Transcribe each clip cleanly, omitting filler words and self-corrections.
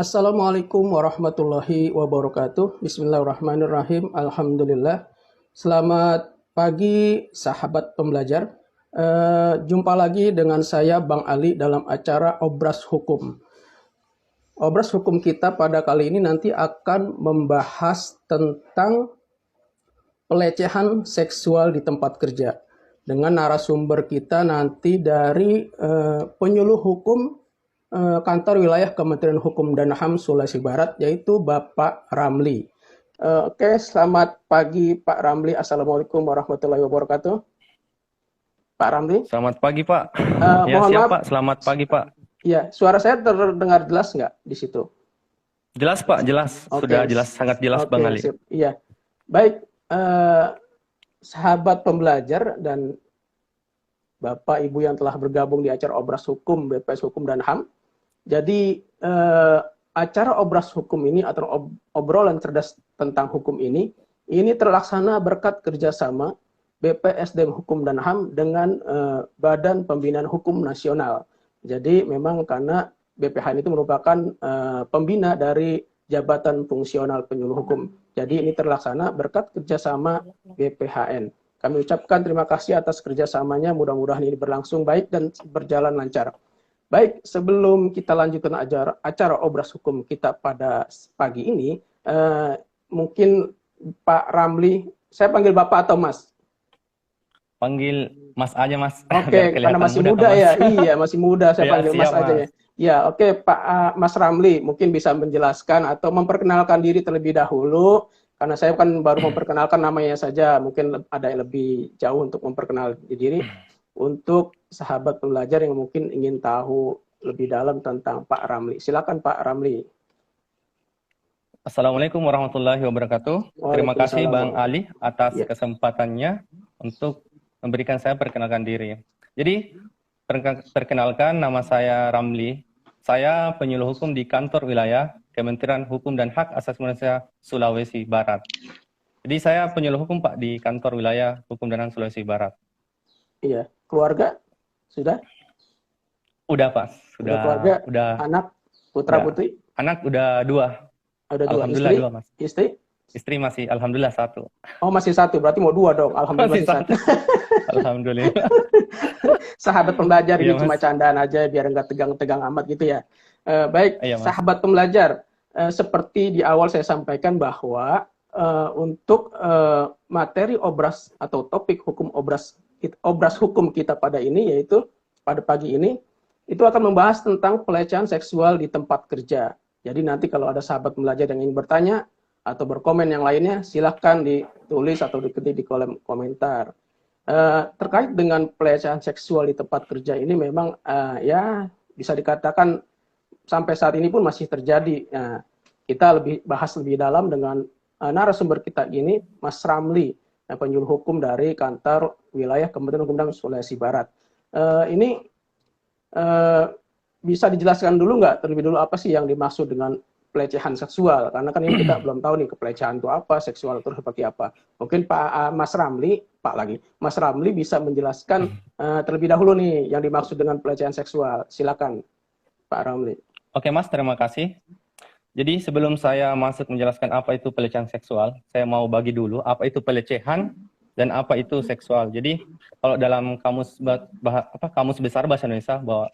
Assalamualaikum warahmatullahi wabarakatuh. Bismillahirrahmanirrahim. Alhamdulillah. Selamat pagi sahabat pembelajar. Jumpa lagi dengan saya Bang Ali dalam acara Obras Hukum. Obras Hukum kita pada kali ini nanti akan membahas tentang pelecehan seksual di tempat kerja. Dengan narasumber kita nanti dari penyuluh hukum Kantor Wilayah Kementerian Hukum dan HAM Sulawesi Barat, yaitu Bapak Ramli. Oke, selamat pagi Pak Ramli. Assalamualaikum warahmatullahi wabarakatuh. Pak Ramli. Selamat pagi Pak. Ya Mohon siap maaf. Pak, selamat pagi Pak. Ya, suara saya terdengar jelas nggak di situ? Jelas Pak, jelas. Oke. Sudah jelas, sangat jelas Oke, Bang Ali. sip. Iya. Baik, sahabat pembelajar dan Bapak Ibu yang telah bergabung di acara Obras Hukum BPS Hukum dan HAM. Jadi acara Obras Hukum ini atau obrolan cerdas tentang hukum ini terlaksana berkat kerjasama BPSDM Hukum dan HAM dengan Badan Pembinaan Hukum Nasional. Jadi memang karena BPHN itu merupakan pembina dari Jabatan Fungsional Penyuluh Hukum. Jadi ini terlaksana berkat kerjasama BPHN. Kami ucapkan terima kasih atas kerjasamanya. Mudah-mudahan ini berlangsung baik dan berjalan lancar. Baik, sebelum kita lanjutkan acara Obras Hukum kita pada pagi ini, mungkin Pak Ramli, saya panggil Bapak atau Mas? Panggil Mas aja Mas. Oke, karena masih muda ya. Iya, masih muda, saya panggil Mas aja ya. Ya, oke Pak Mas Ramli, mungkin bisa menjelaskan atau memperkenalkan diri terlebih dahulu, karena saya kan baru memperkenalkan namanya saja, mungkin ada yang lebih jauh untuk memperkenalkan diri. Untuk sahabat pembelajar yang mungkin ingin tahu lebih dalam tentang Pak Ramli. Silakan Pak Ramli. Assalamualaikum warahmatullahi wabarakatuh. Terima kasih Bang Ali atas kesempatannya untuk memberikan saya perkenalkan diri. Jadi, perkenalkan nama saya Ramli. Saya penyuluh hukum di Kantor Wilayah Kementerian Hukum dan Hak Asasi Manusia Sulawesi Barat. Jadi saya penyuluh hukum Pak di Kantor Wilayah Hukum dan HAM Sulawesi Barat. Iya, keluarga sudah? Udah Pak, sudah keluarga, udah anak, putra putri? Anak udah 2. Udah 2. Alhamdulillah Istri? 2 Mas. Istri? Istri masih alhamdulillah 1. Oh masih 1, berarti mau 2 dong. Alhamdulillah masih 1. Alhamdulillah. Sahabat pembelajar ini cuma candaan aja biar nggak tegang-tegang amat gitu ya. Baik, sahabat pembelajar, seperti di awal saya sampaikan bahwa untuk materi obras atau topik hukum obras hukum kita pada ini, yaitu pada pagi ini, itu akan membahas tentang pelecehan seksual di tempat kerja. Jadi nanti kalau ada sahabat pembelajar yang ingin bertanya atau berkomen yang lainnya, silahkan ditulis atau diketik di kolom komentar. Terkait dengan pelecehan seksual di tempat kerja ini memang ya bisa dikatakan sampai saat ini pun masih terjadi. Kita bahas lebih dalam dengan narasumber kita ini, Mas Ramli, penyuluh hukum dari Kantor Wilayah Kementerian Hukum dan HAM Sulawesi Barat. Ini bisa dijelaskan dulu nggak terlebih dulu apa sih yang dimaksud dengan pelecehan seksual? Karena kan ini kita belum tahu nih pelecehan itu apa, seksual itu seperti apa. Mungkin Mas Ramli bisa menjelaskan terlebih dahulu nih yang dimaksud dengan pelecehan seksual. Silakan Pak Ramli. Oke Mas, terima kasih. Jadi sebelum saya masuk menjelaskan apa itu pelecehan seksual, saya mau bagi dulu apa itu pelecehan dan apa itu seksual. Jadi kalau dalam kamus besar bahasa Indonesia bahwa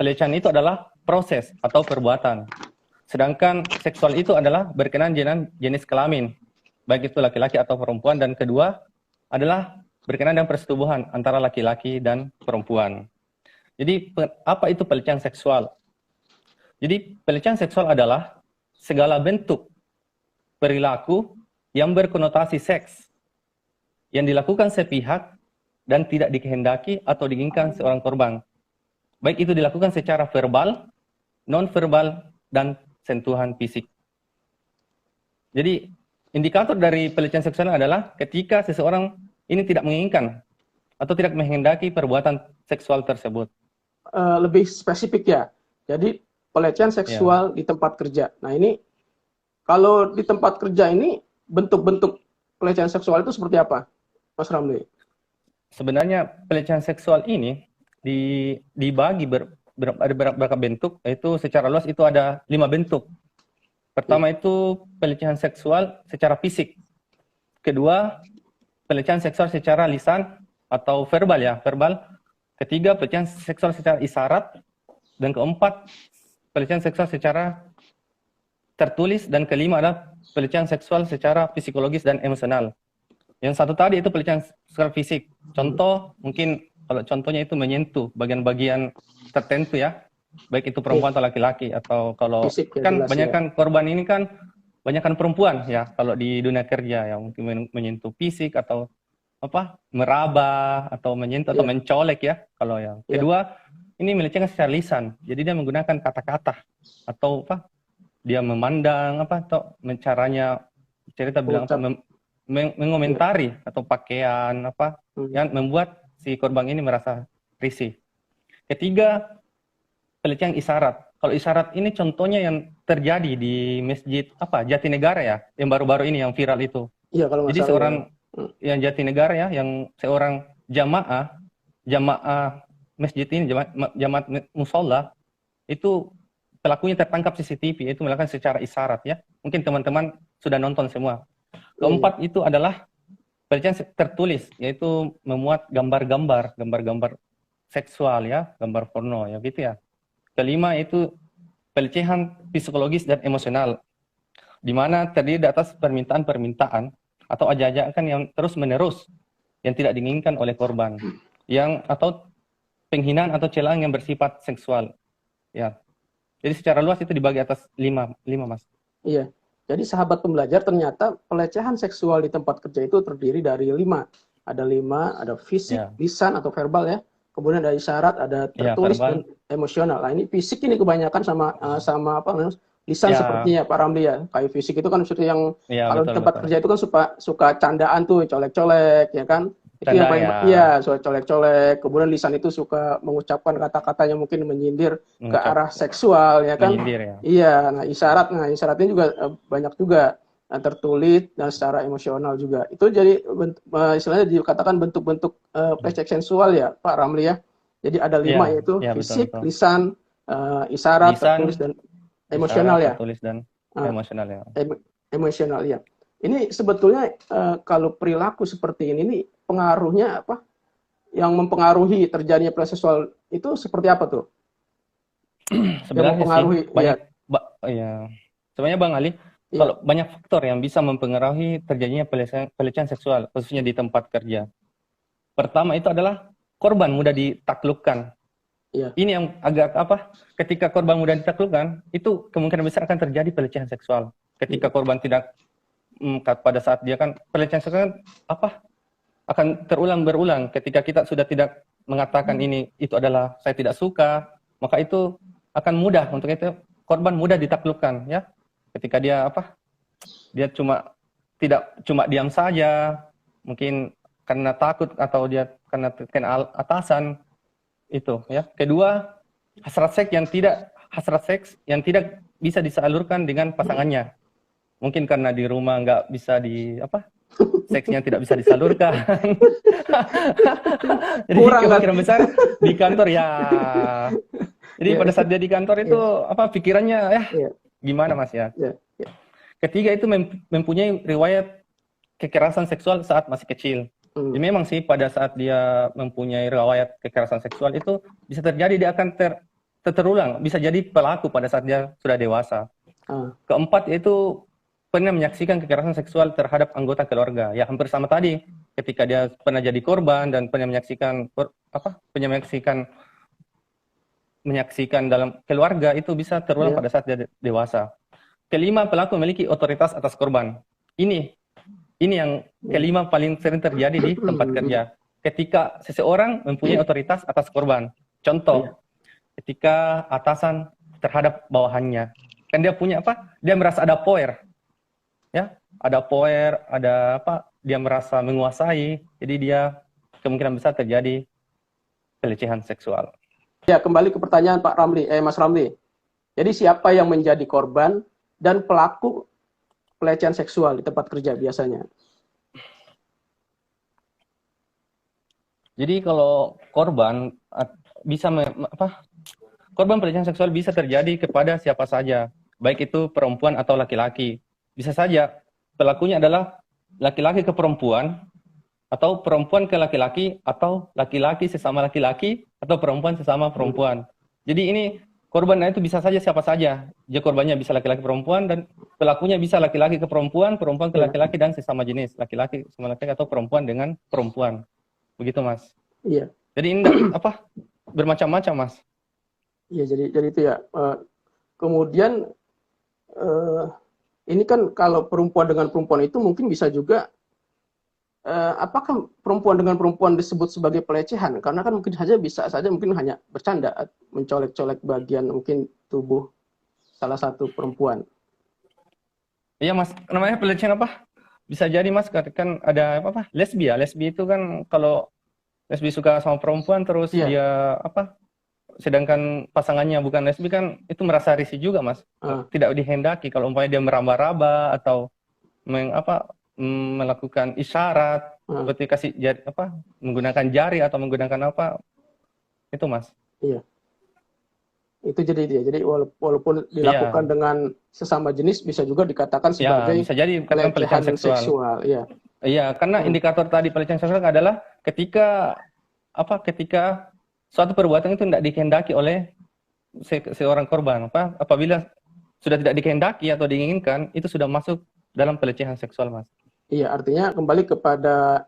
pelecehan itu adalah proses atau perbuatan. Sedangkan seksual itu adalah berkenaan dengan jenis kelamin, baik itu laki-laki atau perempuan, dan kedua adalah berkenaan dengan persetubuhan antara laki-laki dan perempuan. Jadi apa itu pelecehan seksual? Jadi pelecehan seksual adalah segala bentuk perilaku yang berkonotasi seks yang dilakukan sepihak dan tidak dikehendaki atau diinginkan seorang korban. Baik itu dilakukan secara verbal, non-verbal, dan sentuhan fisik. Jadi indikator dari pelecehan seksual adalah ketika seseorang ini tidak menginginkan atau tidak menghendaki perbuatan seksual tersebut. Lebih spesifik ya. Jadi pelecehan seksual di tempat kerja. Nah ini kalau di tempat kerja ini bentuk-bentuk pelecehan seksual itu seperti apa, Mas Ramli? Sebenarnya pelecehan seksual ini dibagi ada beberapa bentuk, yaitu secara luas itu ada 5 bentuk. Pertama itu pelecehan seksual secara fisik. Kedua, pelecehan seksual secara lisan atau verbal ya, verbal. Ketiga, pelecehan seksual secara isyarat. Dan keempat, pelecehan seksual secara tertulis. Dan kelima adalah pelecehan seksual secara psikologis dan emosional. Yang satu tadi itu pelecehan seksual fisik. Contoh, mungkin kalau contohnya itu menyentuh bagian-bagian tertentu ya, baik itu perempuan atau laki-laki, atau kalau fisik, kan banyak kan korban ini kan banyak kan perempuan ya, kalau di dunia kerja yang mungkin menyentuh fisik atau apa, meraba atau menyentuh atau mencolek ya. Kalau yang kedua ini melecehkan secara lisan, jadi dia menggunakan kata-kata atau apa, dia memandang apa atau caranya cerita bilang apa, mengomentari atau pakaian apa yang membuat si korban ini merasa risih. Ketiga, pelecehan isyarat. Kalau isyarat ini contohnya yang terjadi di masjid apa Jatinegara ya, yang baru-baru ini yang viral itu. Iya, kalau jadi seorang yang Jatinegara ya, yang seorang jamaah masjid ini, jamaah musola itu pelakunya tertangkap CCTV, itu melakukan secara isyarat ya. Mungkin teman-teman sudah nonton semua. Keempat itu adalah pelecehan tertulis, yaitu memuat gambar-gambar seksual ya, gambar porno ya gitu ya. Kelima itu pelecehan psikologis dan emosional, di mana terdiri atas permintaan-permintaan atau ajakan yang terus-menerus yang tidak diinginkan oleh korban, yang atau penghinaan atau celaan yang bersifat seksual. Ya. Jadi secara luas itu dibagi atas lima Mas. Iya. Jadi sahabat pembelajar, ternyata pelecehan seksual di tempat kerja itu terdiri dari 5. Ada 5, ada fisik, lisan atau verbal ya. Kemudian ada isyarat, ada tertulis dan emosional. Nah, ini fisik ini kebanyakan sama apa namanya? Lisan sepertinya Pak Ramli ya. Kayak fisik itu kan seperti yang kalau di tempat kerja itu kan suka candaan tuh, colek-colek ya kan. Itu yang paling soal colek-colek. Kemudian lisan itu suka mengucapkan kata-kata yang mungkin menyindir ke arah seksual ya kan. Iya, nah isyaratnya juga banyak juga. Tertulis dan secara emosional juga. Itu jadi istilahnya dikatakan bentuk-bentuk pelecehan seksual ya Pak Ramli ya. Jadi ada 5 yaitu fisik, betul. Lisan, isyarat, tertulis dan emosional ya. Tertulis dan emosional ya. Emosional ya. Ini sebetulnya kalau perilaku seperti ini pengaruhnya apa? Yang mempengaruhi terjadinya pelecehan seksual itu seperti apa tuh? Sebenarnya mempengaruhi banyak sebenarnya Bang Ali, kalau banyak faktor yang bisa mempengaruhi terjadinya pelecehan seksual, khususnya di tempat kerja. Pertama itu adalah korban mudah ditaklukkan. Ini yang agak apa? Ketika korban mudah ditaklukkan, itu kemungkinan besar akan terjadi pelecehan seksual. Ketika korban tidak pada saat dia kan pelecehan seksual apa? Akan berulang. Ketika kita sudah tidak mengatakan itu adalah saya tidak suka, maka itu akan mudah untuk itu korban mudah ditaklukkan ya. Ketika dia dia tidak cuma diam saja, mungkin karena takut atau dia karena atasan itu ya. Kedua, hasrat seks yang tidak bisa disalurkan dengan pasangannya. Mungkin karena di rumah nggak bisa seksnya tidak bisa disalurkan. Jadi kemungkinan besar di kantor ya. Jadi pada saat dia di kantor itu pikirannya gimana Mas ya? Ketiga itu mempunyai riwayat kekerasan seksual saat masih kecil. Jadi memang sih pada saat dia mempunyai riwayat kekerasan seksual itu bisa terjadi, dia akan terulang, bisa jadi pelaku pada saat dia sudah dewasa. Keempat yaitu pernah menyaksikan kekerasan seksual terhadap anggota keluarga. Ya hampir sama tadi, ketika dia pernah jadi korban dan pernah menyaksikan dalam keluarga, itu bisa terulang pada saat dia dewasa. Kelima, pelaku memiliki otoritas atas korban. Ini yang kelima paling sering terjadi di tempat kerja. Ketika seseorang mempunyai otoritas atas korban. Contoh, ketika atasan terhadap bawahannya. Kan dia punya dia merasa ada power. Ya, ada power, ada dia merasa menguasai. Jadi dia kemungkinan besar terjadi pelecehan seksual. Ya, kembali ke pertanyaan Pak Ramli, Mas Ramli. Jadi siapa yang menjadi korban dan pelaku pelecehan seksual di tempat kerja biasanya? Jadi kalau korban bisa korban pelecehan seksual bisa terjadi kepada siapa saja, baik itu perempuan atau laki-laki. Bisa saja pelakunya adalah laki-laki ke perempuan, atau perempuan ke laki-laki, atau laki-laki sesama laki-laki, atau perempuan sesama perempuan. Jadi ini korbannya itu bisa saja siapa saja. Jadi korbannya bisa laki-laki perempuan, dan pelakunya bisa laki-laki ke perempuan, perempuan ke laki-laki, dan sesama jenis, laki-laki sama laki-laki atau perempuan dengan perempuan. Begitu, Mas. Iya. Jadi ini apa? Bermacam-macam, Mas. Iya, jadi itu ya. Kemudian ini kan kalau perempuan dengan perempuan itu mungkin bisa juga apakah perempuan dengan perempuan disebut sebagai pelecehan? Karena kan mungkin bisa saja mungkin hanya bercanda, mencolek-colek bagian mungkin tubuh salah satu perempuan. Iya, Mas, namanya pelecehan apa? Bisa jadi, Mas, kan ada apa? Lesbi ya. Lesbi itu kan kalau lesbi suka sama perempuan terus dia apa? Sedangkan pasangannya bukan lesbi kan itu merasa risih juga, Mas. Tidak dihendaki kalau umpamanya dia meraba-raba atau melakukan isyarat seperti kasih jari, menggunakan jari atau menggunakan apa itu, Mas. Iya. Itu jadi dia. Jadi walaupun dilakukan dengan sesama jenis bisa juga dikatakan sebagai bisa jadi pelecehan seksual. Iya. Iya, karena indikator tadi pelecehan seksual adalah ketika suatu perbuatan itu tidak dikehendaki oleh seorang korban. Apabila sudah tidak dikehendaki atau diinginkan, itu sudah masuk dalam pelecehan seksual, Mas. Iya, artinya kembali kepada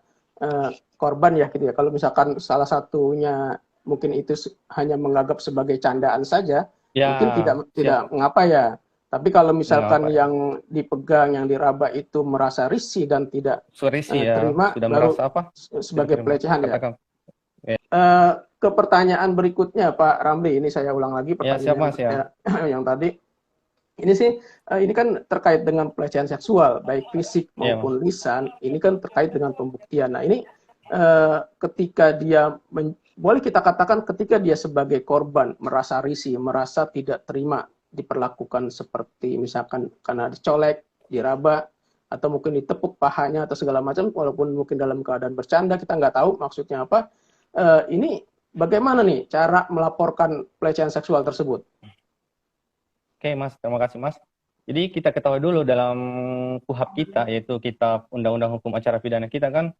korban ya gitu ya. Kalau misalkan salah satunya mungkin itu hanya menganggap sebagai candaan saja, mungkin tidak mengapa ya. Tapi kalau misalkan yang dipegang, yang diraba itu merasa risih dan tidak terima, sudah baru merasa sebagai pelecehan ya. Ke pertanyaan berikutnya, Pak Ramli, ini saya ulang lagi pertanyaan yang tadi. Ini sih, ini kan terkait dengan pelecehan seksual, baik fisik maupun lisan. Ini kan terkait dengan pembuktian. Nah ini ketika dia boleh kita katakan ketika dia sebagai korban merasa risih, merasa tidak terima diperlakukan seperti misalkan karena dicolek, diraba, atau mungkin ditepuk pahanya atau segala macam, walaupun mungkin dalam keadaan bercanda, kita nggak tahu maksudnya apa. Ini bagaimana nih cara melaporkan pelecehan seksual tersebut? Oke, Mas, terima kasih, Mas. Jadi kita ketahui dulu dalam KUHP kita, yaitu Kitab Undang-Undang Hukum Acara Pidana kita kan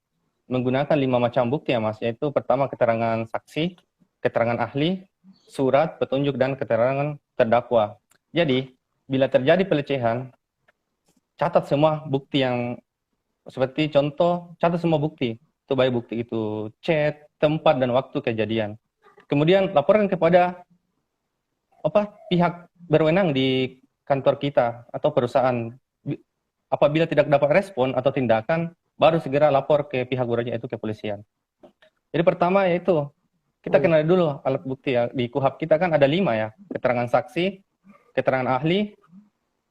menggunakan 5 macam bukti ya, Mas, yaitu pertama keterangan saksi, keterangan ahli, surat, petunjuk, dan keterangan terdakwa. Jadi, bila terjadi pelecehan, catat semua bukti yang seperti contoh, catat semua bukti. Itu baik bukti itu chat, tempat, dan waktu kejadian. Kemudian laporkan kepada pihak berwenang di kantor kita atau perusahaan. Apabila tidak dapat respon atau tindakan, baru segera lapor ke pihak berwenang, yaitu kepolisian. Jadi pertama yaitu kita kenal dulu alat bukti ya. Di KUHP kita kan ada 5 ya. Keterangan saksi, keterangan ahli,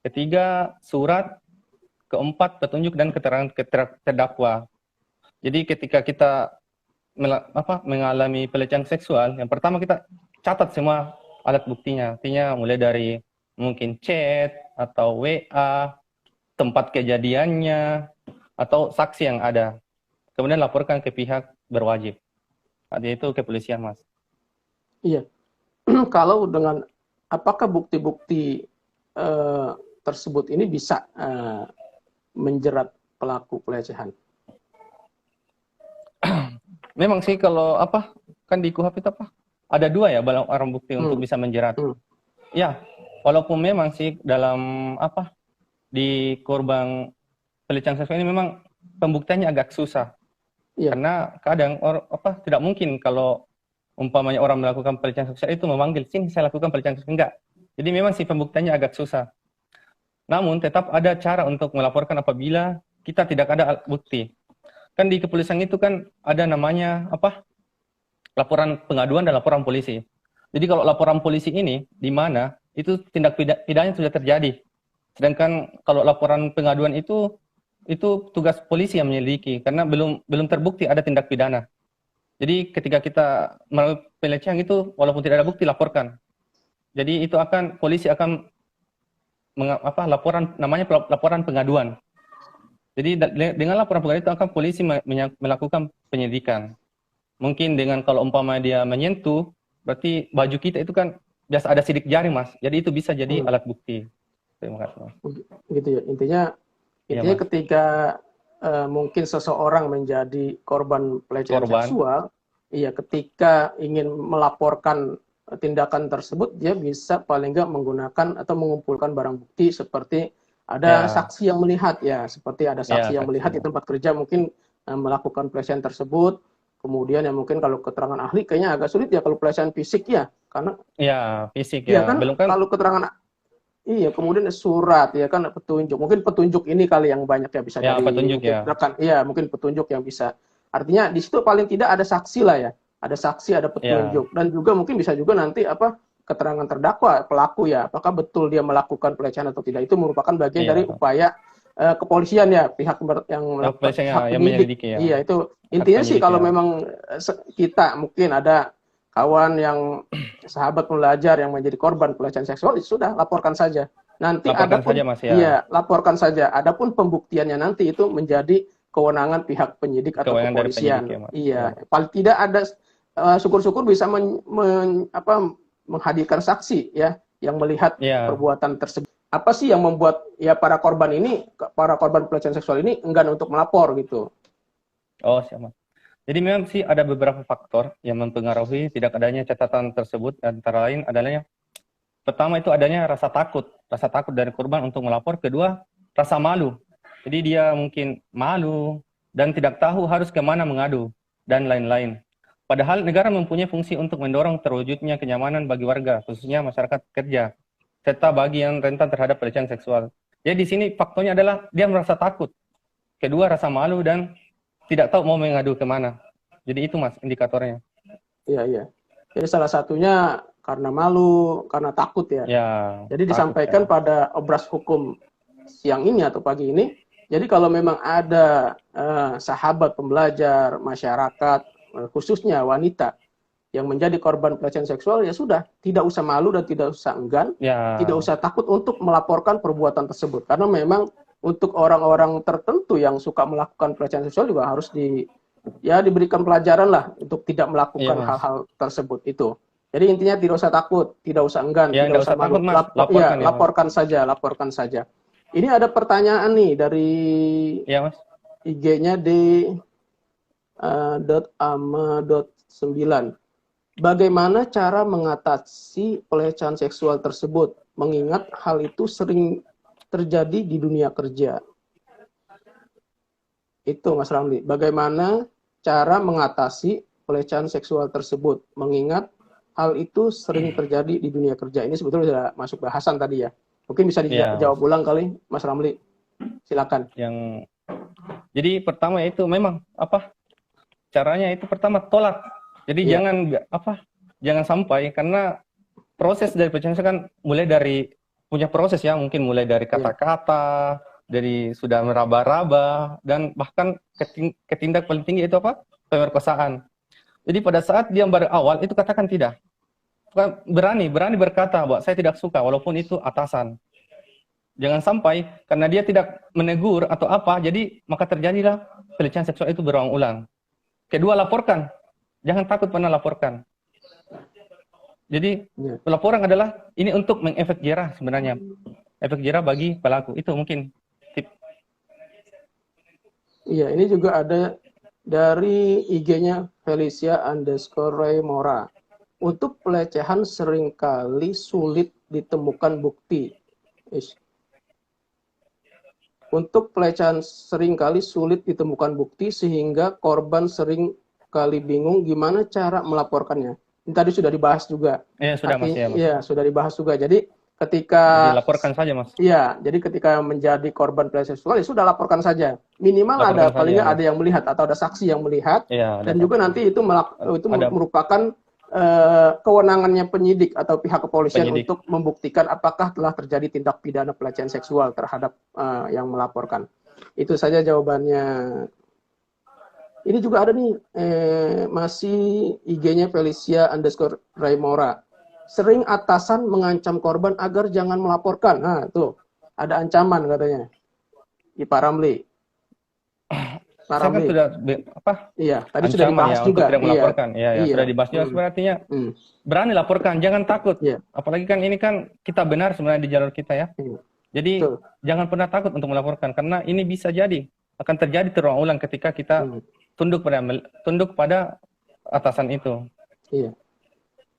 ketiga surat, keempat petunjuk, dan keterangan terdakwa. Jadi ketika kita mengalami pelecehan seksual, yang pertama kita catat semua alat buktinya. Artinya mulai dari mungkin chat atau WA, tempat kejadiannya, atau saksi yang ada. Kemudian laporkan ke pihak berwajib. Yaitu kepolisian, Mas. Iya. Kalau dengan apakah bukti-bukti tersebut ini bisa menjerat pelaku pelecehan? Memang sih kalau kan di KUHP itu ada 2 ya barang bukti untuk bisa menjerat. Ya, walaupun memang sih dalam di korban pelecehan seksual ini memang pembuktiannya agak susah. Karena kadang tidak mungkin kalau umpamanya orang melakukan pelecehan seksual itu memanggil, sini saya lakukan pelecehan seksual. Enggak. Jadi memang sih pembuktiannya agak susah. Namun tetap ada cara untuk melaporkan apabila kita tidak ada alat bukti. Kan di kepolisian itu kan ada namanya laporan pengaduan dan laporan polisi. Jadi kalau laporan polisi ini di mana itu tindak pidana sudah terjadi. Sedangkan kalau laporan pengaduan itu tugas polisi yang menyelidiki karena belum terbukti ada tindak pidana. Jadi ketika kita melakukan pelecehan itu walaupun tidak ada bukti laporkan. Jadi itu polisi akan laporan namanya laporan pengaduan. Jadi dengan laporan pengaduan itu akan polisi melakukan penyelidikan. Mungkin dengan kalau umpama dia menyentuh, berarti baju kita itu kan biasa ada sidik jari, Mas. Jadi itu bisa jadi alat bukti. Terima kasih, Mas. Gitu ya. Intinya ketika mungkin seseorang menjadi korban pelecehan seksual, iya, ketika ingin melaporkan tindakan tersebut, dia bisa paling nggak menggunakan atau mengumpulkan barang bukti seperti ada saksi yang melihat, ya, seperti ada saksi yang melihat di tempat kerja mungkin melakukan pelecehan tersebut. Kemudian ya mungkin kalau keterangan ahli kayaknya agak sulit ya kalau pelecehan fisik ya, karena fisik ya kan, belum kan kalau keterangan kemudian surat ya kan, petunjuk. Mungkin petunjuk ini kali yang banyak ya bisa dari petunjuk rekan. Iya, mungkin petunjuk yang bisa. Artinya di situ paling tidak ada saksi lah ya. Ada saksi, ada petunjuk. Dan juga mungkin bisa juga nanti keterangan terdakwa pelaku ya, apakah betul dia melakukan pelecehan atau tidak. Itu merupakan bagian dari upaya kepolisian ya, pihak yang melakukan penyidik. Iya, itu intinya sih kalau memang kita mungkin ada kawan yang sahabat pembelajar yang menjadi korban pelecehan seksual, sudah laporkan saja. Nanti laporkan saja. Adapun pembuktiannya nanti itu menjadi kewenangan pihak penyidik atau kepolisian. Paling tidak ada syukur-syukur bisa menghadirkan saksi ya yang melihat perbuatan tersebut. Apa sih yang membuat ya para korban pelecehan seksual ini enggan untuk melapor gitu? Oh, siapa? Jadi memang sih ada beberapa faktor yang mempengaruhi tidak adanya catatan tersebut. Antara lain adalah pertama itu adanya rasa takut dari korban untuk melapor. Kedua, rasa malu. Jadi dia mungkin malu dan tidak tahu harus kemana mengadu dan lain-lain. Padahal negara mempunyai fungsi untuk mendorong terwujudnya kenyamanan bagi warga, khususnya masyarakat kerja, serta bagi yang rentan terhadap pelecehan seksual. Jadi di sini faktornya adalah dia merasa takut. Kedua, rasa malu dan tidak tahu mau mengadu kemana. Jadi itu, Mas, indikatornya. Iya. Jadi salah satunya karena malu, karena takut ya. Jadi disampaikan pada obras hukum siang ini atau pagi ini. Jadi kalau memang ada sahabat pembelajar, masyarakat, khususnya wanita yang menjadi korban pelecehan seksual, ya sudah, tidak usah malu dan tidak usah enggan, tidak usah takut untuk melaporkan perbuatan tersebut. Karena memang untuk orang-orang tertentu yang suka melakukan pelecehan seksual juga harus diberikan pelajaran lah untuk tidak melakukan hal-hal tersebut itu. Jadi intinya tidak usah takut, tidak usah enggan, tidak usah malu. Laporkan saja. Ini ada pertanyaan nih dari IG-nya di .ama.9. Bagaimana cara mengatasi pelecehan seksual tersebut, mengingat hal itu sering terjadi di dunia kerja? Itu, Mas Ramli. Bagaimana cara mengatasi pelecehan seksual tersebut, mengingat hal itu sering terjadi di dunia kerja? Ini sebetulnya sudah masuk bahasan tadi ya. Mungkin bisa dijawab ulang kali, Mas Ramli. Silakan. Jadi pertama itu memang caranya itu pertama tolak. Jadi jangan sampai, karena proses dari pelecehan kan mulai dari punya proses ya, mungkin mulai dari kata-kata, dari sudah meraba-raba, dan bahkan ketindak paling tinggi itu pemerkosaan. Jadi pada saat dia berawal itu katakan tidak. Berani berkata bahwa saya tidak suka walaupun itu atasan. Jangan sampai karena dia tidak menegur atau jadi maka terjadilah pelecehan seksual itu berulang-ulang. Kedua, laporkan. Jangan takut pernah laporkan. Jadi laporan adalah ini untuk mengefek jerah sebenarnya. Efek jerah bagi pelaku. Itu mungkin tip. Iya, ini juga ada dari IG-nya Felicia_Raymora. Untuk pelecehan seringkali sulit ditemukan bukti. Untuk pelecehan seringkali sulit ditemukan bukti sehingga korban sering kali bingung gimana cara melaporkannya. Ini tadi sudah dibahas juga. Sudah, Mas. Iya, sudah dibahas juga. Jadi ketika dilaporkan saja, Mas. Iya, jadi ketika menjadi korban pelecehan seksual ya sudah laporkan saja. Minimal palingnya ada yang melihat atau ada saksi yang melihat, dan juga nanti itu merupakan kewenangannya penyidik atau pihak kepolisian untuk membuktikan apakah telah terjadi tindak pidana pelecehan seksual terhadap yang melaporkan. Itu saja jawabannya. Ini juga ada nih, masih IG-nya Felicia_Raymora. Sering atasan mengancam korban agar jangan melaporkan. Nah, tuh ada ancaman katanya. Pak Ramli. saya kan sudah apa? Iya, tadi sudah dibahas ya, juga. Untuk tidak melaporkan. Ya, sudah dibahas juga. Sebenarnya artinya berani laporkan, jangan takut. Apalagi kan ini kan kita benar sebenarnya di jalur kita ya. Jadi jangan pernah takut untuk melaporkan karena ini bisa jadi akan terjadi terulang-ulang ketika kita tunduk pada atasan itu. Iya.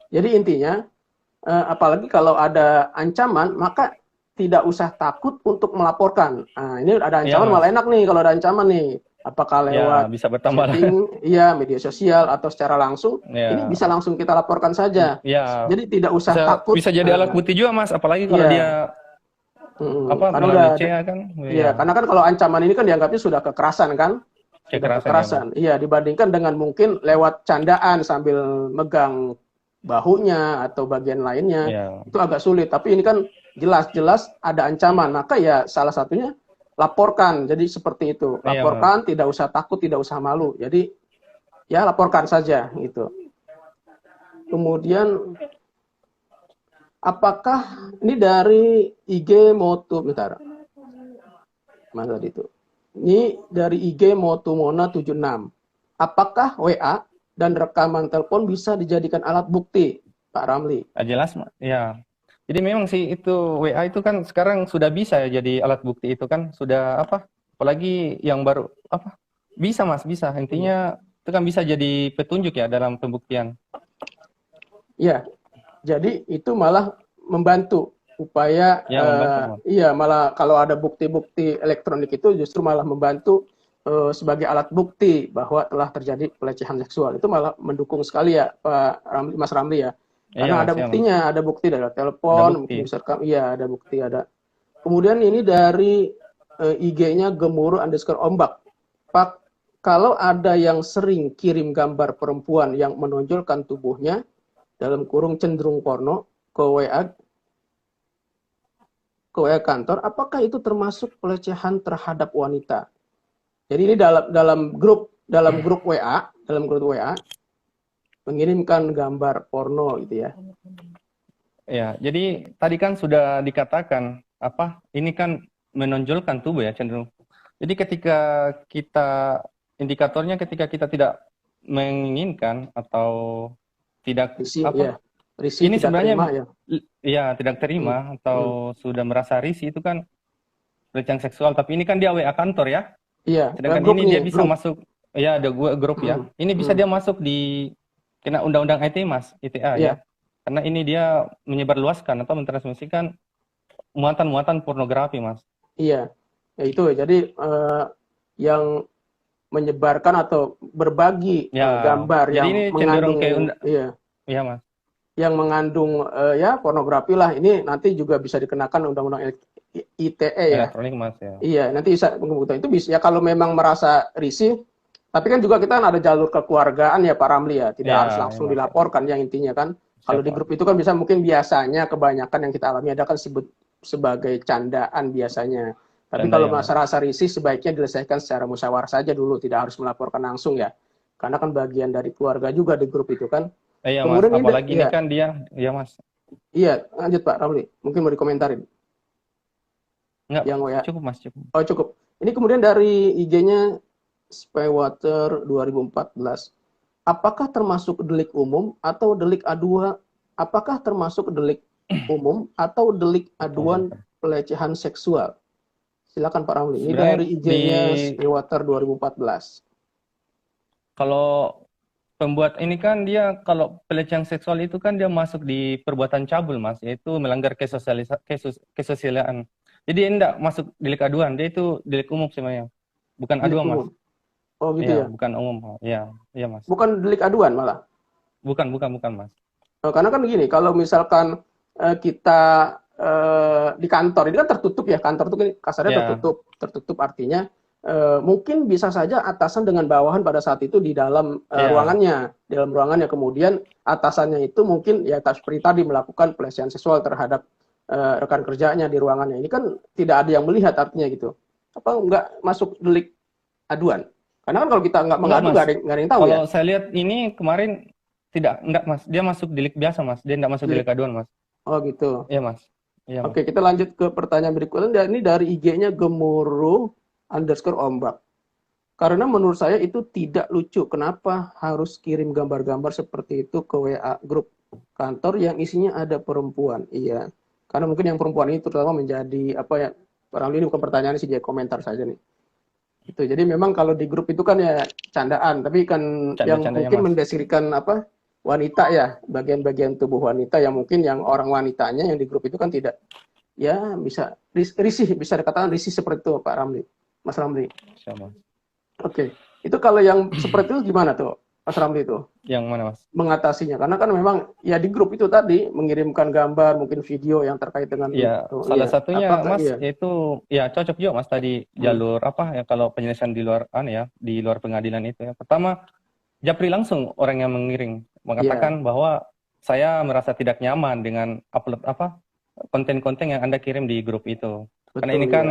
Jadi intinya apalagi kalau ada ancaman maka tidak usah takut untuk melaporkan. Nah, ini ada ancaman malah enak nih kalau ada ancaman nih. Apakah lewat bisa bertambah media sosial atau secara langsung, ini bisa langsung kita laporkan saja. Jadi tidak usah takut. Bisa jadi alat bukti juga Mas, apalagi kalau dia karena udah kan. Iya, karena kan kalau ancaman ini kan dianggapnya sudah kekerasan kan? Kekerasan. Iya, dibandingkan dengan mungkin lewat candaan sambil megang bahunya atau bagian lainnya, itu agak sulit. Tapi ini kan jelas-jelas ada ancaman, maka ya salah satunya laporkan. Jadi seperti itu, laporkan, tidak usah takut, tidak usah malu. Jadi ya laporkan saja gitu. Kemudian apakah ini dari IG Motu, bentar, mana tadi itu? Ini dari IG Motumona 76. Apakah WA dan rekaman telepon bisa dijadikan alat bukti, Pak Ramli? Jelas, ya. Jadi memang sih itu WA itu kan sekarang sudah bisa ya jadi alat bukti itu kan sudah apa? Apalagi yang baru apa? Bisa Mas, bisa. Intinya itu kan bisa jadi petunjuk ya dalam pembuktian. Iya. Jadi itu malah membantu upaya malah kalau ada bukti-bukti elektronik itu justru malah membantu sebagai alat bukti bahwa telah terjadi pelecehan seksual. Itu malah mendukung sekali ya Pak Ramli, Mas Ramli ya. Karena ada buktinya, ada bukti dari telepon, mungkin bisa ada bukti ada. Kemudian ini dari IG-nya gemuruh_ombak. Pak, kalau ada yang sering kirim gambar perempuan yang menonjolkan tubuhnya dalam kurung cenderung porno ke WA kantor, apakah itu termasuk pelecehan terhadap wanita? Jadi ini dalam grup WA, mengirimkan gambar porno gitu ya. Ya, jadi tadi kan sudah dikatakan apa? Ini kan menonjolkan tubuh ya cenderung. Jadi ketika kita indikatornya ketika kita tidak menginginkan atau tidak risih ini tidak sebenarnya terima, tidak terima atau sudah merasa risih itu kan pelecehan seksual. Tapi ini kan dia WA kantor ya. Iya. Sedangkan ini dia bisa masuk ada grup ya. Ini bisa dia masuk di kena undang-undang ITE Mas, ITA ya. Karena ini dia menyebarluaskan atau mentransmisikan muatan-muatan pornografi Mas. Iya. Ya itu jadi yang menyebarkan atau berbagi gambar jadi yang ini mengandung iya Mas. Yang mengandung pornografi lah, ini nanti juga bisa dikenakan undang-undang ITE ya. Elektronik Mas ya. Iya, nanti bisa itu bisa ya kalau memang merasa risih. Tapi kan juga kita ada jalur kekeluargaan ya Pak Ramli ya, tidak harus langsung dilaporkan yang intinya kan. Kalau di grup itu kan bisa mungkin biasanya kebanyakan yang kita alami ada kan sebut sebagai candaan biasanya. Tapi kalau rasa risih sebaiknya diselesaikan secara musyawarah saja dulu, tidak harus melaporkan langsung ya. Karena kan bagian dari keluarga juga di grup itu kan. Iya Mas, apalagi ini kan dia, Mas. Iya, lanjut Pak Ramli, mungkin mau dikomentarin. Enggak, yang WA. Cukup Mas, cukup. Oh cukup. Ini kemudian dari IG-nya Spywater 2014. Apakah termasuk delik umum atau delik aduan? Apakah termasuk delik umum atau delik aduan pelecehan seksual? Silakan Pak Ramli. Ini dari IG-nya Spywater 2014. Kalau pembuat ini kan dia kalau pelecehan seksual itu kan dia masuk di perbuatan cabul Mas, yaitu melanggar kesusilaan. Jadi enggak masuk delik aduan, dia itu delik umum sebenarnya. Bukan aduan Mas. Oh gitu ya. Bukan umum. Iya Mas. Bukan delik aduan malah. Bukan Mas. Karena kan begini, kalau misalkan kita di kantor ini kan tertutup ya, kantor itu kasarnya tertutup artinya mungkin bisa saja atasan dengan bawahan pada saat itu di dalam ruangannya, kemudian atasannya itu mungkin ya seperti tadi melakukan pelecehan seksual terhadap rekan kerjanya di ruangannya. Ini kan tidak ada yang melihat artinya gitu. Apa enggak masuk delik aduan? Karena kan kalau kita nggak mengadu nggak ada yang tahu ya. Kalau saya lihat ini kemarin enggak Mas, dia masuk delik biasa Mas, dia enggak masuk delik aduan Mas. Oh gitu. Iya Mas. Iya, Oke, kita lanjut ke pertanyaan berikutnya. Ini dari IG-nya gemuruh_ombak. Karena menurut saya itu tidak lucu. Kenapa harus kirim gambar-gambar seperti itu ke WA grup kantor yang isinya ada perempuan? Iya. Karena mungkin yang perempuan ini terutama menjadi apa ya? Barangkali ini bukan pertanyaan sih, jadi komentar saja nih. Itu. Jadi memang kalau di grup itu kan ya candaan, tapi kan yang Canda-candanya mungkin Mas. mendeskripsikan apa? Wanita ya, bagian-bagian tubuh wanita yang mungkin yang orang wanitanya yang di grup itu kan tidak ya bisa risih, bisa dikatakan risih seperti itu Pak Ramli. Mas Ramli. Siapa? Oke. Itu kalau yang seperti itu gimana tuh Mas Ramli itu? Yang mana Mas? Mengatasinya. Karena kan memang ya di grup itu tadi mengirimkan gambar, mungkin video yang terkait dengan Ya, itu. salah Iya. satunya Apakah Mas iya? itu ya cocok juga Mas tadi jalur apa ya kalau penyelesaian di luar ya di luar pengadilan itu ya. Pertama, Japri langsung orang yang mengirim Iya. mengatakan bahwa saya merasa tidak nyaman dengan upload apa konten-konten yang Anda kirim di grup itu. Karena ini Betul kan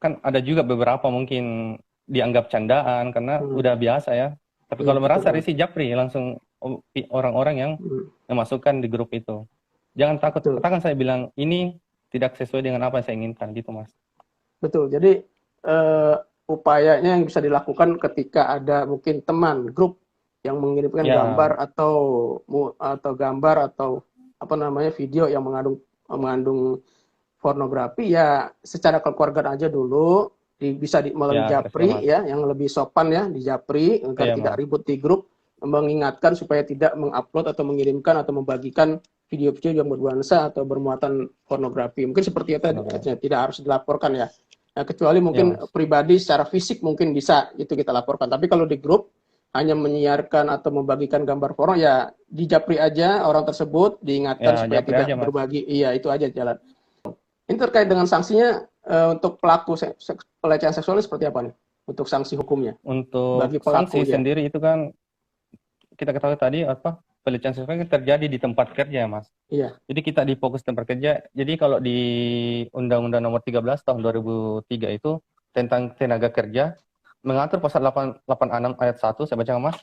ya. ada juga beberapa mungkin dianggap candaan karena Hmm. udah biasa ya. Tapi Iya kalau betul merasa Mas. risih Japri langsung orang-orang yang Hmm. memasukkan di grup itu. Jangan takut, Betul. katakan saya bilang ini tidak sesuai dengan apa yang saya inginkan gitu Mas. Betul. Jadi upayanya yang bisa dilakukan ketika ada mungkin teman grup yang mengirimkan Ya, gambar atau gambar atau apa namanya video yang mengandung pornografi ya secara kekeluargaan aja dulu bisa melalui ya kira-kira japri Mas. ya yang lebih sopan ya di japri agar Iya tidak Mas. ribut di grup mengingatkan supaya tidak mengupload atau mengirimkan atau membagikan video-video yang bernuansa atau bermuatan pornografi mungkin seperti itu tidak harus dilaporkan ya. Nah, kecuali Iya mungkin Mas. pribadi secara fisik mungkin bisa itu kita laporkan. Tapi kalau di grup hanya menyiarkan atau membagikan gambar porno ya di japri aja orang tersebut diingatkan Ya supaya Japri tidak aja Mas. berbagi. Iya, itu aja jalan. Ini terkait dengan sanksinya untuk pelaku pelecehan seksual ini seperti apa nih? Untuk sanksi hukumnya bagi Untuk sanksi pelakunya. sendiri itu kan kita ketahui tadi apa pelecehan seksual kan terjadi di tempat kerja Mas. Iya. Jadi kita di fokus tempat kerja. Jadi kalau di Undang-Undang Nomor 13 tahun 2003 itu tentang tenaga kerja mengatur pasal 886 ayat 1 saya baca Mas.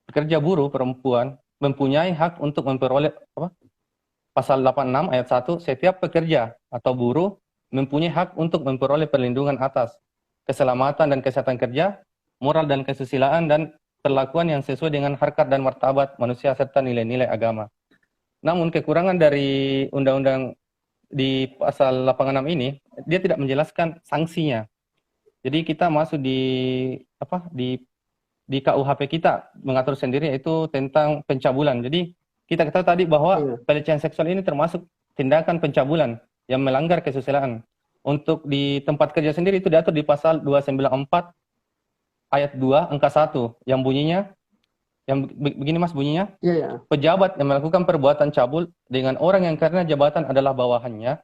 Pekerja buruh perempuan mempunyai hak untuk memperoleh apa? Pasal 86 ayat 1 setiap pekerja atau buruh mempunyai hak untuk memperoleh perlindungan atas keselamatan dan kesehatan kerja, moral dan kesusilaan dan perlakuan yang sesuai dengan harkat dan martabat manusia serta nilai-nilai agama. Namun kekurangan dari undang-undang di pasal 86 ini, dia tidak menjelaskan sanksinya. Jadi kita masuk di apa di KUHP kita mengatur sendiri yaitu tentang pencabulan. Jadi kita ketahui tadi bahwa Iya. pelecehan seksual ini termasuk tindakan pencabulan yang melanggar kesusilaan. Untuk di tempat kerja sendiri itu diatur di pasal 294 ayat 2 angka 1 yang bunyinya yang begini Mas bunyinya. Iya, ya. Pejabat yang melakukan perbuatan cabul dengan orang yang karena jabatan adalah bawahannya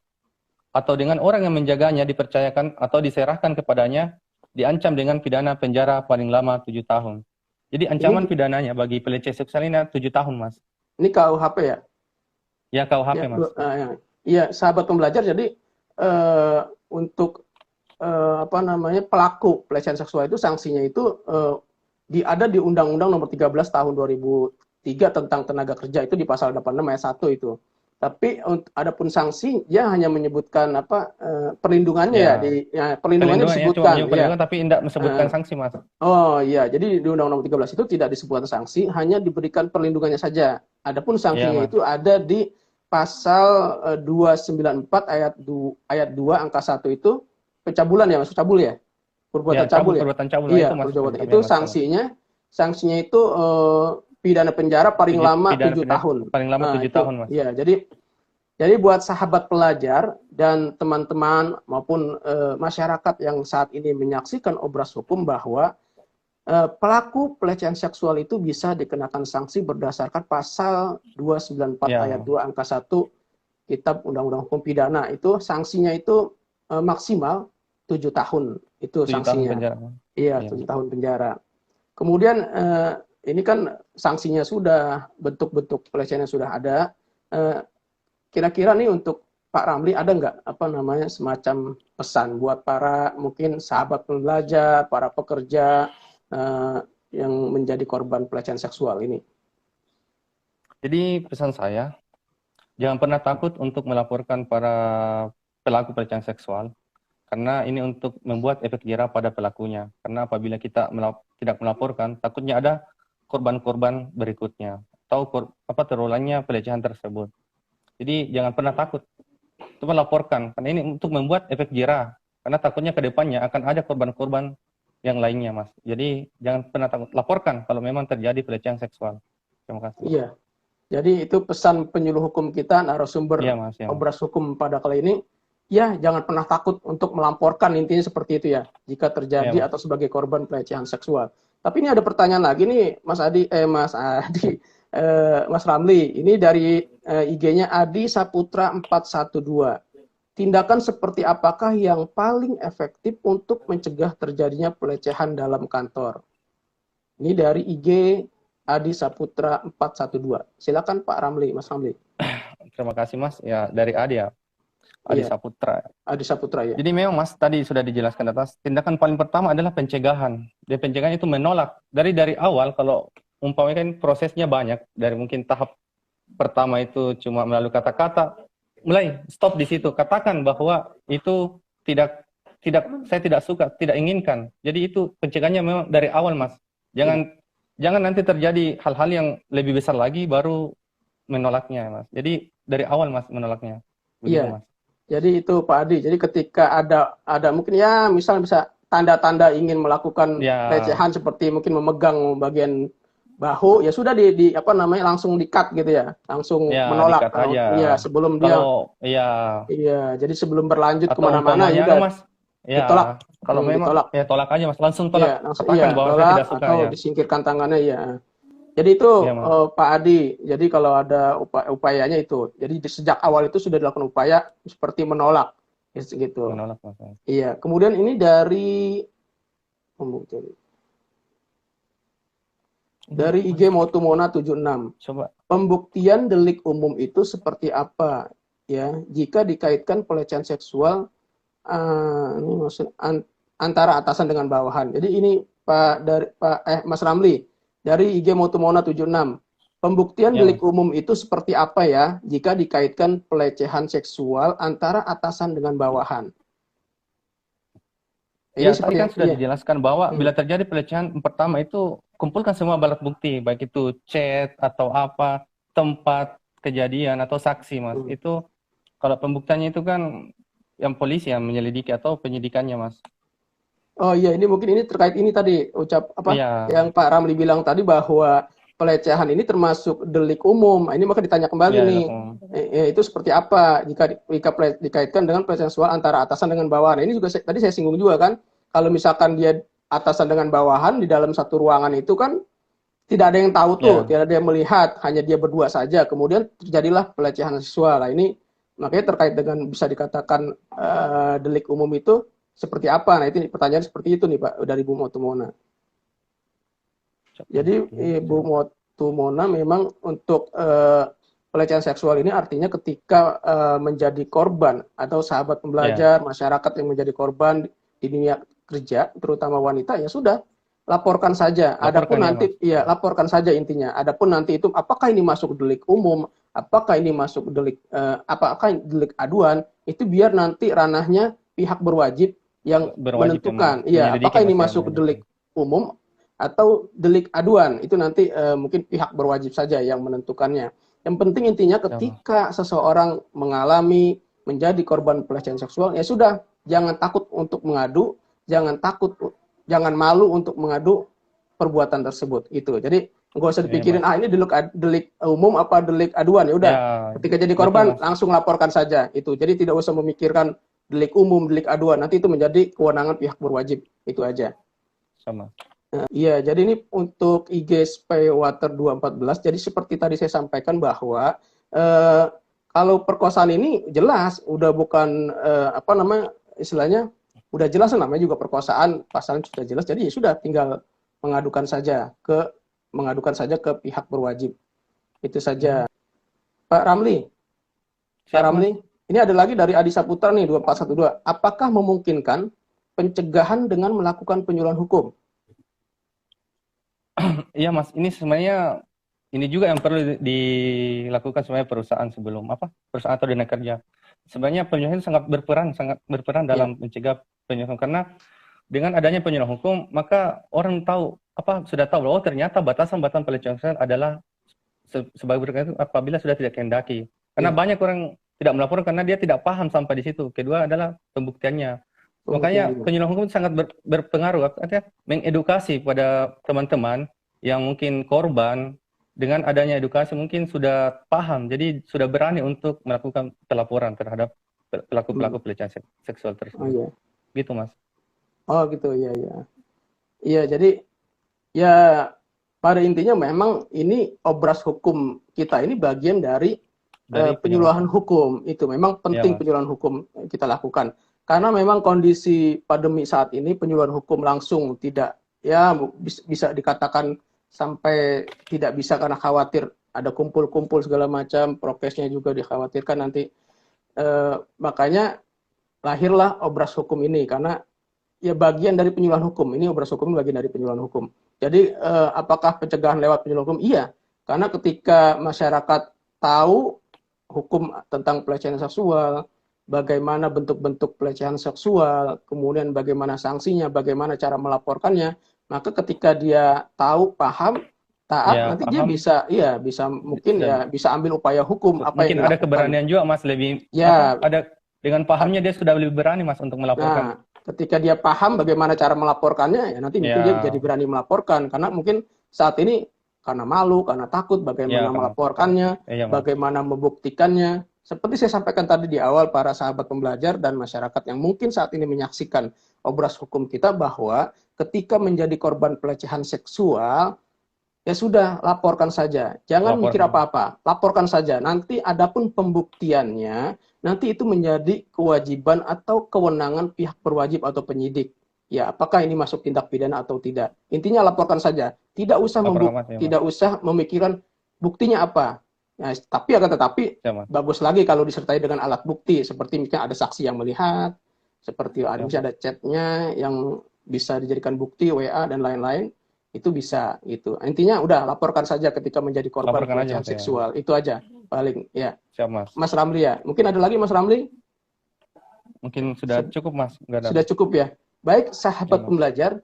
atau dengan orang yang menjaganya dipercayakan atau diserahkan kepadanya diancam dengan pidana penjara paling lama 7 tahun. Jadi ancaman Ini pidananya bagi peleceh seksual ini 7 tahun, Mas. ini KUHP ya? Ya KUHP, Ya, Mas. iya, sahabat pembelajar. Jadi untuk apa namanya pelaku pelecehan seksual itu sanksinya itu ada di Undang-Undang Nomor 13 Tahun 2003 tentang tenaga kerja itu di pasal 86 ayat 1 itu. Tapi adapun sanksi dia hanya menyebutkan apa perlindungannya ya Ya, perlindungannya perlindungan ya cuma disebutkan menyebut ya. perlindungan tapi tidak disebutkan sanksi, Mas. Oh iya, jadi di Undang-Undang Nomor 13 itu tidak disebutkan sanksi, hanya diberikan perlindungannya saja. Adapun Iya, sanksinya Mas. itu ada di pasal 294 ayat 2 angka 1 itu pencabulan ya, masuk cabul ya? Ya, Perbuatan cabul cabul ya? perbuatan cabul itu Iya, masuk perbuatan. dalam Itu yang masalah. sanksinya itu pidana penjara paling lama 7 tahun. Paling lama 7 Itu. tahun, Mas. Iya, jadi buat sahabat pelajar dan teman-teman maupun masyarakat yang saat ini menyaksikan obras hukum bahwa pelaku pelecehan seksual itu bisa dikenakan sanksi berdasarkan pasal 294 Ya, ayat 2 angka 1 Kitab Undang-Undang Hukum Pidana. Itu sanksinya itu maksimal 7 tahun. Itu 7 tahun sanksinya. penjara. Iya, Ya. 7 tahun penjara. Kemudian ini kan sanksinya sudah, bentuk-bentuk pelecehannya sudah ada. Kira-kira nih untuk Pak Ramli ada nggak apa namanya semacam pesan buat para mungkin sahabat pembelajar, para pekerja yang menjadi korban pelecehan seksual ini? Jadi pesan saya, jangan pernah takut untuk melaporkan para pelaku pelecehan seksual. Karena ini untuk membuat efek jera pada pelakunya. Karena apabila kita tidak melaporkan, takutnya ada korban-korban berikutnya atau terulangnya pelecehan tersebut. Jadi jangan pernah takut untuk melaporkan, karena ini untuk membuat efek jera. Karena takutnya ke depannya akan ada korban-korban yang lainnya, Mas. Jadi jangan pernah takut, laporkan kalau memang terjadi pelecehan seksual. Terima kasih. Iya. Jadi itu pesan penyuluh hukum kita, narasumber Iya, Mas, ya, Mas. Obras Hukum pada kali ini. Ya, jangan pernah takut untuk melaporkan, intinya seperti itu ya, jika terjadi atau sebagai korban pelecehan seksual. Tapi ini ada pertanyaan lagi nih, Mas Ramli. Ini dari IG-nya Adi Saputra 412. Tindakan seperti apakah yang paling efektif untuk mencegah terjadinya pelecehan dalam kantor? Ini dari IG Adi Saputra 412. Silakan Pak Ramli, Mas Ramli. Terima kasih, Mas. Ya, dari Adi ya. Adi Saputra. Adi Saputra, ya. Jadi memang, Mas, tadi sudah dijelaskan atas, tindakan paling pertama adalah pencegahan. Dan pencegahan itu menolak. Dari awal, kalau umpamanya kan prosesnya banyak, dari mungkin tahap pertama itu cuma melalui kata-kata, mulai stop di situ. Katakan bahwa itu saya tidak suka, tidak inginkan. Jadi itu pencegahannya memang dari awal, Mas. Jangan nanti terjadi hal-hal yang lebih besar lagi baru menolaknya, Mas. Jadi dari awal, Mas, menolaknya. Iya. Mas. Jadi itu Pak Adi. Jadi ketika ada mungkin ya misal bisa tanda-tanda ingin melakukan pelecehan seperti mungkin memegang bagian bahu, ya sudah langsung di-cut gitu ya. Langsung menolak. Iya, sebelum Iya, jadi sebelum berlanjut kemana-mana juga Mas, ditolak. Kalau memang ditolak. Ya tolak aja, Mas. Langsung tolak. Katakan bahwa saya tidak suka, atau disingkirkan tangannya, ya. Jadi itu Pak Adi, jadi kalau ada upayanya itu, jadi sejak awal itu sudah dilakukan upaya seperti menolak, gitu. Menolak, Mas. Iya, kemudian ini dari IG Motumona 76. Coba. Pembuktian delik umum itu seperti apa, ya? Jika dikaitkan pelecehan seksual ini maksud antara atasan dengan bawahan. Jadi ini Mas Ramli dari IG Motumona 76. Pembuktian delik umum itu seperti apa ya jika dikaitkan pelecehan seksual antara atasan dengan bawahan? Ini tadi kan sudah dijelaskan bahwa bila terjadi pelecehan, pertama itu kumpulkan semua alat bukti, baik itu chat atau apa, tempat kejadian atau saksi, Mas. Itu kalau pembuktiannya itu kan yang polisi yang menyelidiki atau penyidikannya, Mas. Oh iya, ini mungkin ini terkait ini tadi yang Pak Ramli bilang tadi bahwa pelecehan ini termasuk delik umum. Ini maka ditanya kembali nih, itu seperti apa jika dikaitkan dengan pelecehan seksual antara atasan dengan bawahan. Ini juga tadi saya singgung juga kan, kalau misalkan dia atasan dengan bawahan di dalam satu ruangan itu kan tidak ada yang tahu tuh, tidak ada yang melihat, hanya dia berdua saja. Kemudian terjadilah pelecehan seksual. Nah, ini makanya terkait dengan bisa dikatakan delik umum itu seperti apa? Nah, itu pertanyaan seperti itu nih Pak dari Bu Motumona. Jadi Ibu Motumona memang untuk pelecehan seksual ini artinya ketika menjadi korban atau sahabat pembelajar, masyarakat yang menjadi korban di dunia kerja, terutama wanita, ya sudah laporkan saja. Adapun nanti laporkan saja intinya. Adapun nanti itu apakah ini masuk delik umum, apakah ini masuk delik apakah delik aduan, itu biar nanti ranahnya pihak berwajib yang menentukan. Iya, apakah ini masuk delik umum atau delik aduan, itu nanti mungkin pihak berwajib saja yang menentukannya. Yang penting intinya ketika seseorang mengalami menjadi korban pelecehan seksual, ya sudah, jangan takut untuk mengadu, jangan malu untuk mengadu perbuatan tersebut. Itu. Jadi nggak usah dipikirin ini delik umum apa delik aduan, ya udah. Ketika jadi korban langsung laporkan saja itu. Jadi tidak usah memikirkan delik umum, delik aduan, nanti itu menjadi kewenangan pihak berwajib. Itu aja. Sama. Iya, jadi ini untuk IG Spaywater 214. Jadi seperti tadi saya sampaikan bahwa kalau perkosaan ini jelas udah bukan istilahnya udah jelas, namanya juga perkosaan, pasalnya sudah jelas. Jadi ya sudah, tinggal mengadukan saja ke pihak berwajib. Itu saja. Pak Ramli. Pak Ramli, ini ada lagi dari Adi Saputra nih 2412. Apakah memungkinkan pencegahan dengan melakukan penyuluhan hukum? Iya, Mas, ini sebenarnya ini juga yang perlu dilakukan sebenarnya perusahaan sebelum perusahaan atau dinas kerja. Sebenarnya penyuluhan sangat berperan dalam mencegah penyuluhan, karena dengan adanya penyuluhan hukum maka orang sudah tahu bahwa ternyata batasan-batasan pelecehan seksual adalah sebagai berikut apabila sudah tidak kehendaki. Karena banyak orang tidak melaporkan karena dia tidak paham sampai di situ. Kedua adalah pembuktiannya. Makanya penyuluhan hukum sangat berpengaruh, artinya mengedukasi pada teman-teman yang mungkin korban. Dengan adanya edukasi mungkin sudah paham, jadi sudah berani untuk melakukan pelaporan terhadap pelaku-pelaku pelecehan seksual tersebut. Gitu, Mas. Oh gitu, iya. Iya, jadi ya pada intinya memang ini obras hukum kita ini bagian dari penyuluhan hukum. Itu memang penting penyuluhan hukum kita lakukan. Karena memang kondisi pandemi saat ini penyuluhan hukum langsung tidak, bisa dikatakan sampai tidak bisa karena khawatir ada kumpul-kumpul segala macam, prokesnya juga dikhawatirkan nanti. Makanya lahirlah obras hukum ini, karena ya bagian dari penyuluhan hukum. Ini obras hukum bagian dari penyuluhan hukum. Jadi apakah pencegahan lewat penyuluhan hukum? Iya, karena ketika masyarakat tahu hukum tentang pelecehan seksual, bagaimana bentuk-bentuk pelecehan seksual, kemudian bagaimana sanksinya, bagaimana cara melaporkannya, maka ketika dia tahu, paham, taat, nanti paham, dia bisa mungkin bisa ambil upaya hukum. Mungkin ada keberanian juga, Mas, lebih ada dengan pahamnya dia sudah lebih berani, Mas, untuk melaporkan. Nah, ketika dia paham bagaimana cara melaporkannya, nanti mungkin dia jadi berani melaporkan, karena mungkin saat ini karena malu, karena takut bagaimana melaporkannya, bagaimana membuktikannya. Seperti saya sampaikan tadi di awal, para sahabat pembelajar dan masyarakat yang mungkin saat ini menyaksikan obras hukum kita, bahwa ketika menjadi korban pelecehan seksual, ya sudah, laporkan saja. Jangan mikir apa-apa, laporkan saja. Nanti adapun pembuktiannya, nanti itu menjadi kewajiban atau kewenangan pihak berwajib atau penyidik. Ya, apakah ini masuk tindak pidana atau tidak. Intinya laporkan saja. Tidak usah tidak usah memikirkan buktinya apa. Nah, tetapi bagus lagi kalau disertai dengan alat bukti, seperti misalnya ada saksi yang melihat, seperti misalnya ada chatnya yang bisa dijadikan bukti, WA dan lain-lain, itu bisa gitu. Intinya udah laporkan saja ketika menjadi korban pelecehan seksual. Itu aja paling ya. Siap, Mas Ramli ya. Mungkin ada lagi Mas Ramli? Mungkin sudah cukup, Mas. Sudah cukup ya. Baik, sahabat pembelajar,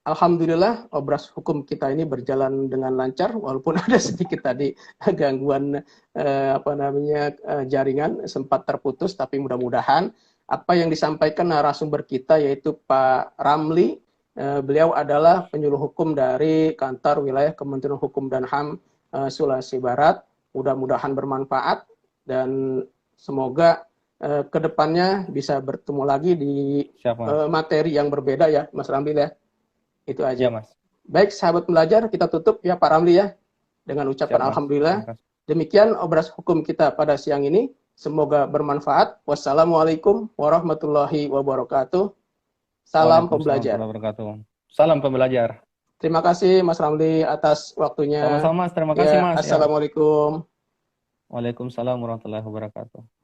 alhamdulillah obras hukum kita ini berjalan dengan lancar, walaupun ada sedikit tadi gangguan jaringan sempat terputus, tapi mudah-mudahan apa yang disampaikan narasumber kita yaitu Pak Ramli, beliau adalah penyuluh hukum dari Kantor Wilayah Kementerian Hukum dan HAM Sulawesi Barat. Mudah-mudahan bermanfaat dan semoga kedepannya bisa bertemu lagi di materi yang berbeda ya, Mas Ramli ya. Itu aja. Mas. Baik, sahabat pembelajar, kita tutup ya Pak Ramli ya dengan ucapan alhamdulillah. Demikian obras hukum kita pada siang ini. Semoga bermanfaat. Wassalamualaikum warahmatullahi wabarakatuh. Salam pembelajar. Salam pembelajar. Terima kasih Mas Ramli atas waktunya. Sama-sama, Mas. Terima kasih, Mas. Assalamualaikum. Waalaikumsalam warahmatullahi wabarakatuh.